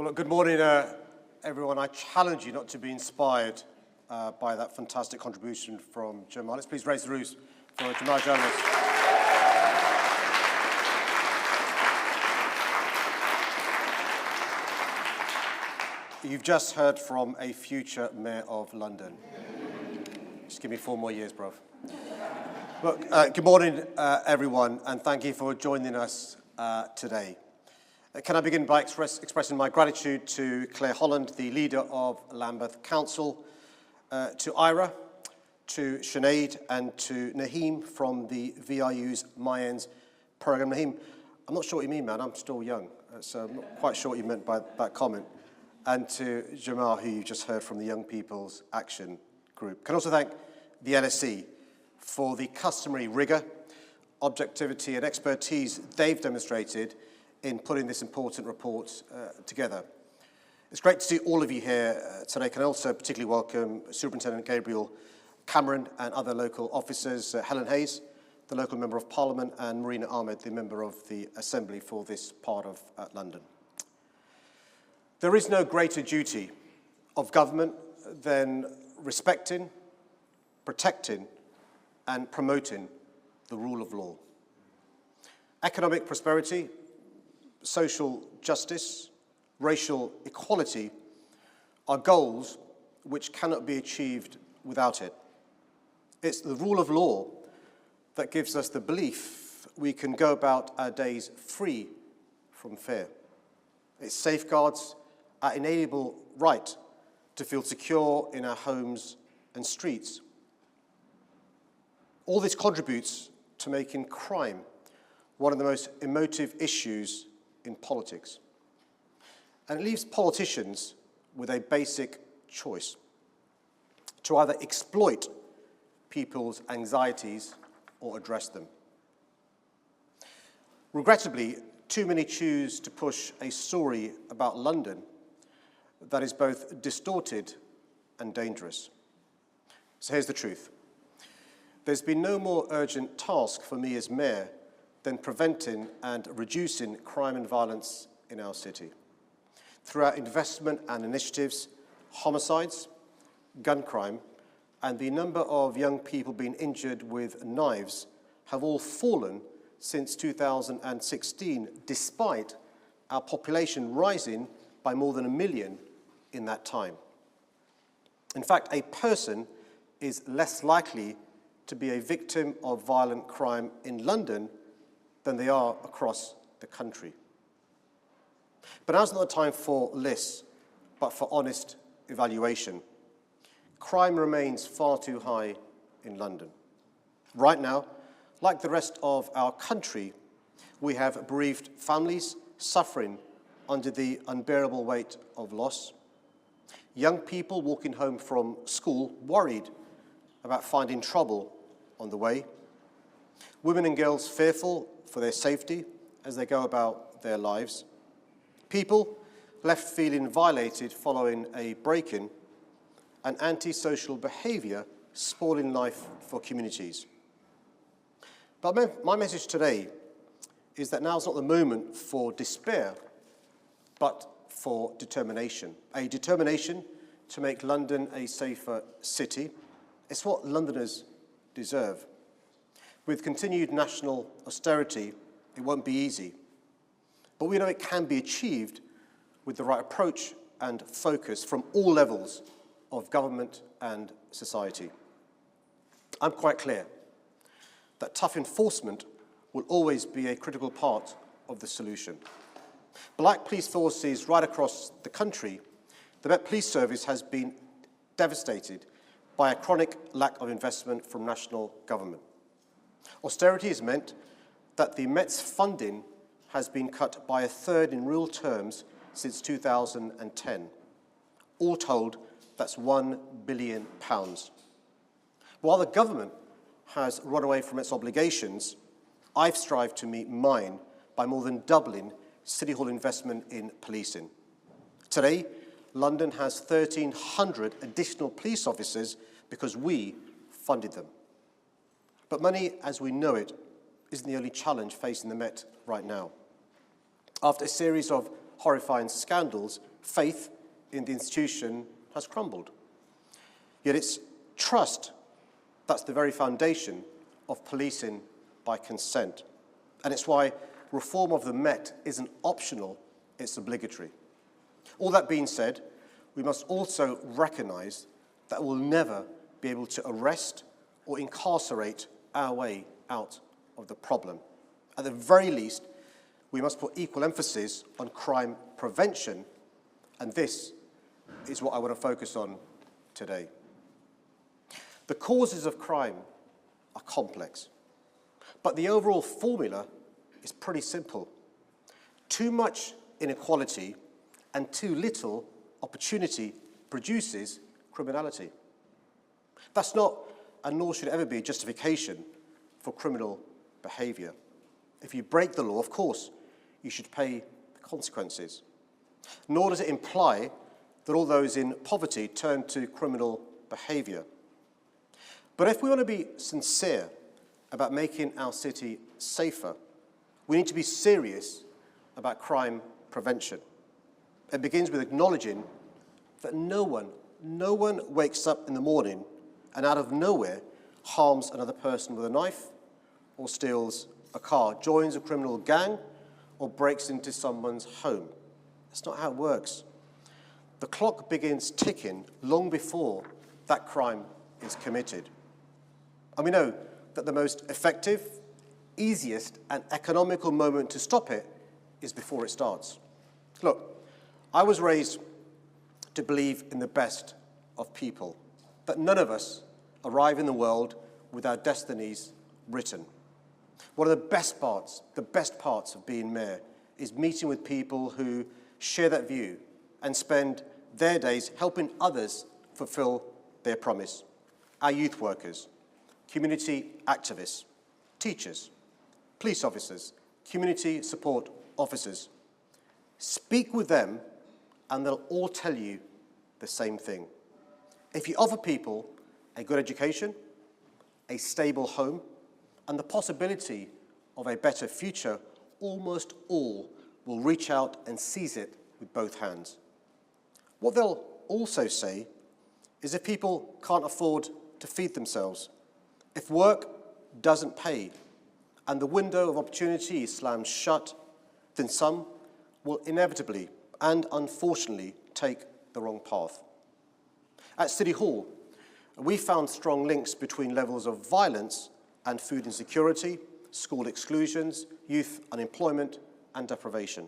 Well, look, good morning, everyone. I challenge you not to be inspired by that fantastic contribution from Jamal. Let's please raise the roofs for Jamal journalist. You've just heard from a future mayor of London. Just give me 4 more years, bruv. Look, good morning, everyone, and thank you for joining us today. Can I begin by expressing my gratitude to Claire Holland, the leader of Lambeth Council, to Ira, to Sinead, and to Naheem from the VIU's My Ends programme. Naheem, I'm not sure what you mean, man. I'm still young, so I'm not quite sure what you meant by that comment. And to Jamal, who you just heard from the Young People's Action Group. Can also thank the LSE for the customary rigour, objectivity and expertise they've demonstrated in putting this important report together. It's great to see all of you here today. Can I also particularly welcome Superintendent Gabriel Cameron and other local officers, Helen Hayes, the local Member of Parliament, and Marina Ahmed, the Member of the Assembly for this part of London. There is no greater duty of government than respecting, protecting, and promoting the rule of law. Economic prosperity, social justice, racial equality are goals which cannot be achieved without it. It's the rule of law that gives us the belief we can go about our days free from fear. It safeguards our inalienable right to feel secure in our homes and streets. All this contributes to making crime one of the most emotive issues in politics. And it leaves politicians with a basic choice: to either exploit people's anxieties or address them. Regrettably, too many choose to push a story about London that is both distorted and dangerous. So here's the truth. There's been no more urgent task for me as mayor than preventing and reducing crime and violence in our city. Through our investment and initiatives, homicides, gun crime, and the number of young people being injured with knives have all fallen since 2016, despite our population rising by more than 1 million in that time. In fact, a person is less likely to be a victim of violent crime in London than they are across the country. But now's not the time for lists, but for honest evaluation. Crime remains far too high in London. Right now, like the rest of our country, we have bereaved families suffering under the unbearable weight of loss. Young people walking home from school worried about finding trouble on the way. Women and girls fearful for their safety as they go about their lives. People left feeling violated following a break-in, and antisocial behaviour spoiling life for communities. But my message today is that now's not the moment for despair, but for determination. A determination to make London a safer city. It's what Londoners deserve. With continued national austerity, it won't be easy. But we know it can be achieved with the right approach and focus from all levels of government and society. I'm quite clear that tough enforcement will always be a critical part of the solution. Like police forces right across the country, the Met Police Service has been devastated by a chronic lack of investment from national government. Austerity has meant that the Met's funding has been cut by 1/3 in real terms since 2010. All told, that's £1 billion. While the government has run away from its obligations, I've strived to meet mine by more than doubling City Hall investment in policing. Today, London has 1,300 additional police officers because we funded them. But money, as we know it, isn't the only challenge facing the Met right now. After a series of horrifying scandals, Faith in the institution has crumbled. Yet it's trust that's the very foundation of policing by consent. And it's why reform of the Met isn't optional, it's obligatory. All that being said, we must also recognise that we'll never be able to arrest or incarcerate our way out of the problem. At the very least, we must put equal emphasis on crime prevention, and this is what I want to focus on today. The causes of crime are complex, but the overall formula is pretty simple. Too much inequality and too little opportunity produces criminality. That's not, and nor should ever be, a justification for criminal behaviour. If you break the law, of course, you should pay the consequences. Nor does it imply that all those in poverty turn to criminal behaviour. But if we want to be sincere about making our city safer, we need to be serious about crime prevention. It begins with acknowledging that no one wakes up in the morning and out of nowhere harms another person with a knife or steals a car, joins a criminal gang or breaks into someone's home. That's not how it works. The clock begins ticking long before that crime is committed. And we know that the most effective, easiest and economical moment to stop it is before it starts. Look, I was raised to believe in the best of people, that none of us arrive in the world with our destinies written. One of the best parts of being mayor is meeting with people who share that view and spend their days helping others fulfill their promise. Our youth workers, community activists, teachers, police officers, community support officers. Speak with them and they'll all tell you the same thing. If you offer people a good education, a stable home, and the possibility of a better future, almost all will reach out and seize it with both hands. What they'll also say is if people can't afford to feed themselves, if work doesn't pay, and the window of opportunity is slammed shut, then some will inevitably and unfortunately take the wrong path. At City Hall, we found strong links between levels of violence and food insecurity, school exclusions, youth unemployment, and deprivation.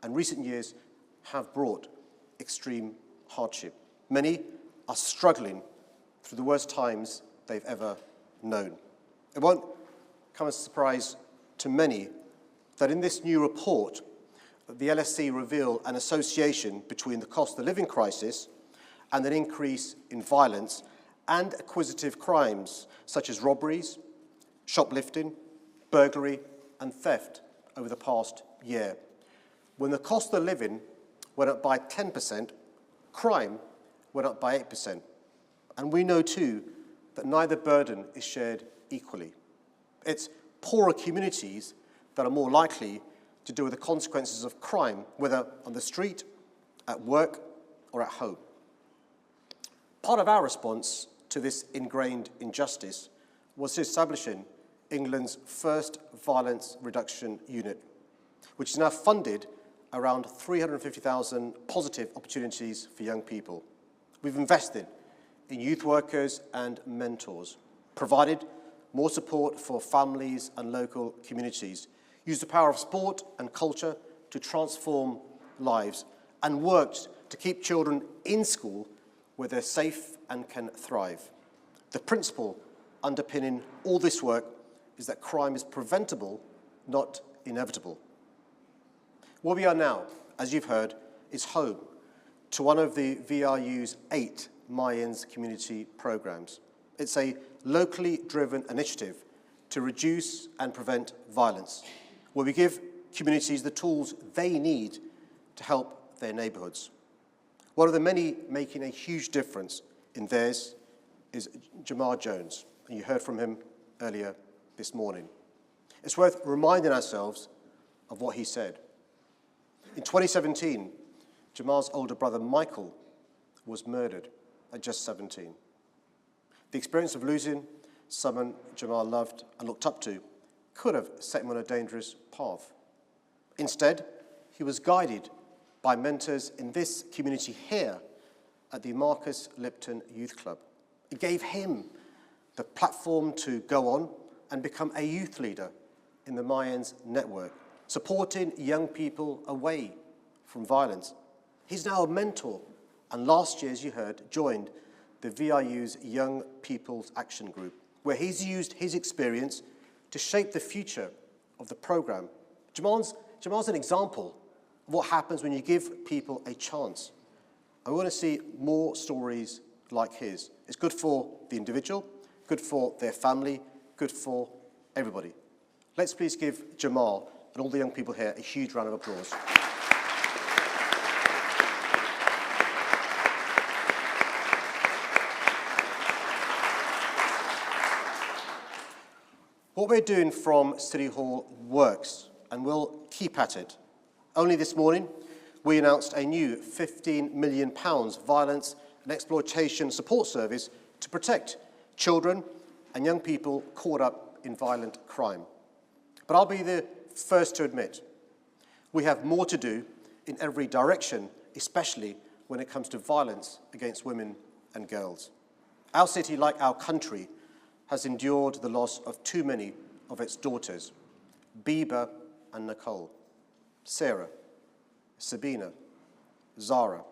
And recent years have brought extreme hardship. Many are struggling through the worst times they've ever known. It won't come as a surprise to many that in this new report, the LSC reveal an association between the cost of living crisis and an increase in violence and acquisitive crimes such as robberies, shoplifting, burglary, and theft over the past year. When the cost of living went up by 10%, crime went up by 8%. And we know too that neither burden is shared equally. It's poorer communities that are more likely to deal with the consequences of crime, whether on the street, at work, or at home. Part of our response to this ingrained injustice was establishing England's first violence reduction unit, which is now funded around 350,000 positive opportunities for young people. We've invested in youth workers and mentors, provided more support for families and local communities, used the power of sport and culture to transform lives, and worked to keep children in school where they're safe and can thrive. The principle underpinning all this work is that crime is preventable, not inevitable. Where we are now, as you've heard, is home to one of the VRU's 8 Mayans community programs. It's a locally driven initiative to reduce and prevent violence, where we give communities the tools they need to help their neighbourhoods. One of the many making a huge difference in theirs is Jamar Jones, and you heard from him earlier this morning. It's worth reminding ourselves of what he said. In 2017, Jamal's older brother Michael was murdered at just 17. The experience of losing someone Jamal loved and looked up to could have set him on a dangerous path. Instead, he was guided by mentors in this community here at the Marcus Lipton Youth Club. It gave him the platform to go on and become a youth leader in the Mayans network, supporting young people away from violence. He's now a mentor, and last year, as you heard, joined the VIU's Young People's Action Group, where he's used his experience to shape the future of the program. Jamal's an example of what happens when you give people a chance. I want to see more stories like his. It's good for the individual, good for their family, good for everybody. Let's please give Jamal and all the young people here a huge round of applause. What we're doing from City Hall works, and we'll keep at it. Only this morning, we announced a new £15 million violence and exploitation support service to protect children and young people caught up in violent crime. But I'll be the first to admit, we have more to do in every direction, especially when it comes to violence against women and girls. Our city, like our country, has endured the loss of too many of its daughters, Biba and Nicole, Sarah, Sabina, Zara,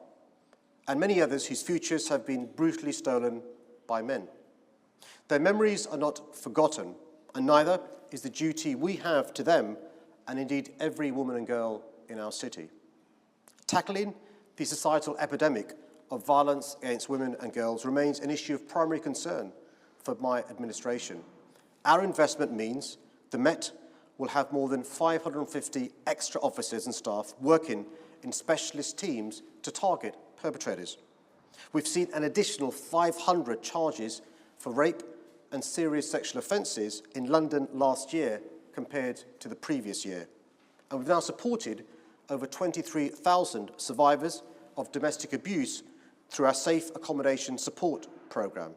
and many others whose futures have been brutally stolen by men. Their memories are not forgotten, and neither is the duty we have to them, and indeed every woman and girl in our city. Tackling the societal epidemic of violence against women and girls remains an issue of primary concern for my administration. Our investment means the Met will have more than 550 extra officers and staff working in specialist teams to target perpetrators. We've seen an additional 500 charges for rape and serious sexual offences in London last year compared to the previous year. And we've now supported over 23,000 survivors of domestic abuse through our Safe Accommodation Support programme.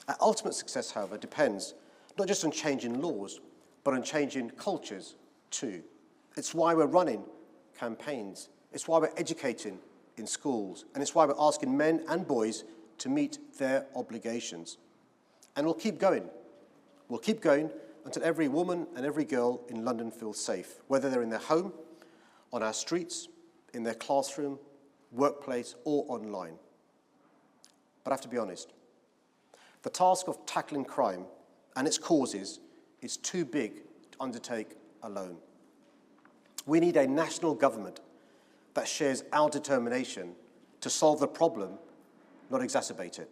Our ultimate success, however, depends not just on changing laws, but on changing cultures too. It's why we're running campaigns. It's why we're educating in schools. And it's why we're asking men and boys to meet their obligations. And we'll keep going. We'll keep going until every woman and every girl in London feels safe, whether they're in their home, on our streets, in their classroom, workplace, or online. But I have to be honest. The task of tackling crime and its causes is too big to undertake alone. We need a national government that shares our determination to solve the problem, not exacerbate it.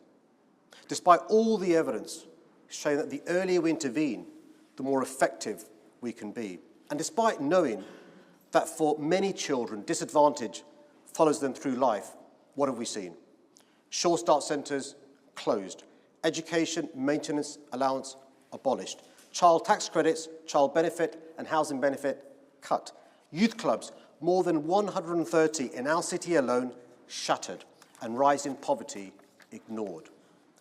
Despite all the evidence showing that the earlier we intervene, the more effective we can be. And despite knowing that for many children, disadvantage follows them through life, what have we seen? Sure Start centres closed. Education maintenance allowance abolished. Child tax credits, child benefit and housing benefit cut. Youth clubs, more than 130 in our city alone, shuttered, and rising poverty ignored.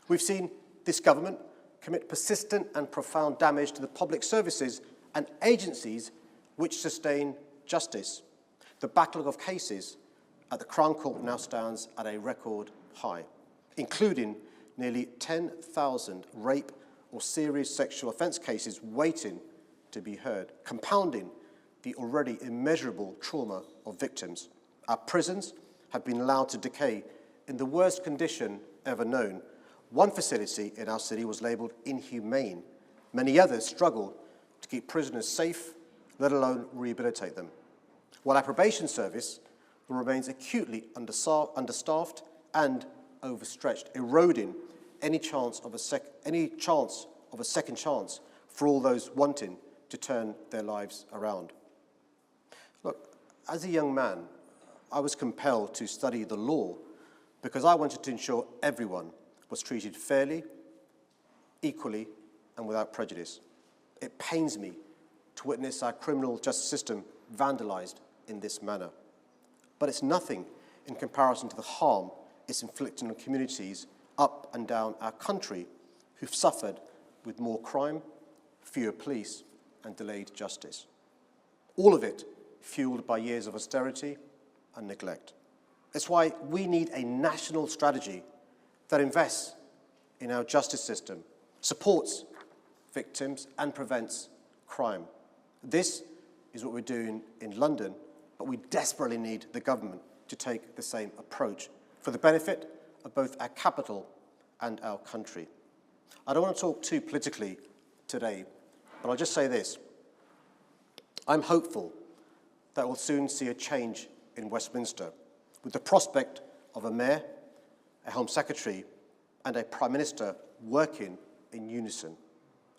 We've seen this government commit persistent and profound damage to the public services and agencies which sustain justice. The backlog of cases at the Crown Court now stands at a record high, including nearly 10,000 rape or serious sexual offence cases waiting to be heard, compounding the already immeasurable trauma of victims. Our prisons have been allowed to decay in the worst condition ever known. One facility in our city was labelled inhumane. Many others struggle to keep prisoners safe, let alone rehabilitate them. While our probation service remains acutely understaffed and overstretched, eroding any chance of a second chance for all those wanting to turn their lives around. Look, as a young man, I was compelled to study the law because I wanted to ensure everyone was treated fairly, equally, and without prejudice. It pains me to witness our criminal justice system vandalised in this manner. But it's nothing in comparison to the harm it's inflicting on communities up and down our country who've suffered with more crime, fewer police, and delayed justice. All of it fueled by years of austerity and neglect. That's why we need a national strategy that invests in our justice system, supports victims, and prevents crime. This is what we're doing in London, but we desperately need the government to take the same approach for the benefit of both our capital and our country. I don't want to talk too politically today, but I'll just say this. I'm hopeful that we'll soon see a change in Westminster with the prospect of a mayor, a Home Secretary, and a Prime Minister working in unison.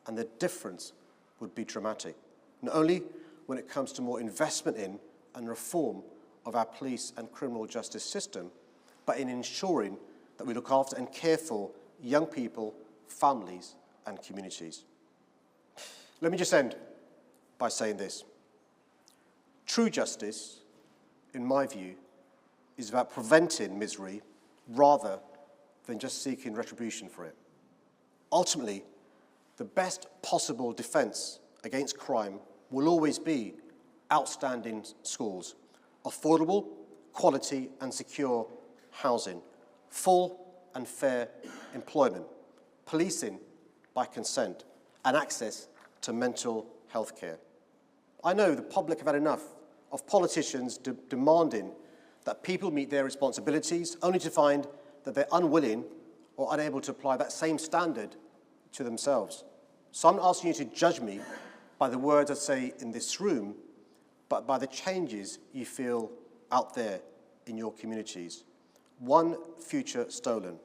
And the difference would be dramatic, not only when it comes to more investment in and reform of our police and criminal justice system, but in ensuring that we look after and care for young people, families, and communities. Let me just end by saying this. True justice, in my view, is about preventing misery rather than just seeking retribution for it. Ultimately, the best possible defense against crime will always be outstanding schools, affordable, quality, and secure housing, full and fair employment, policing by consent, and access to mental health care. I know the public have had enough of politicians demanding that people meet their responsibilities only to find that they're unwilling or unable to apply that same standard to themselves. So I'm not asking you to judge me by the words I say in this room, but by the changes you feel out there in your communities. One future stolen,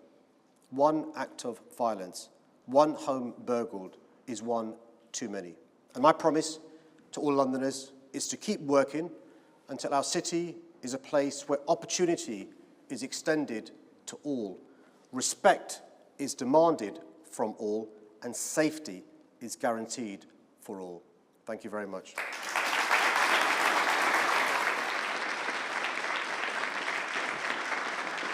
one act of violence, one home burgled is one too many. And my promise to all Londoners is to keep working until our city is a place where opportunity is extended to all, respect is demanded from all, and safety is guaranteed for all. Thank you very much.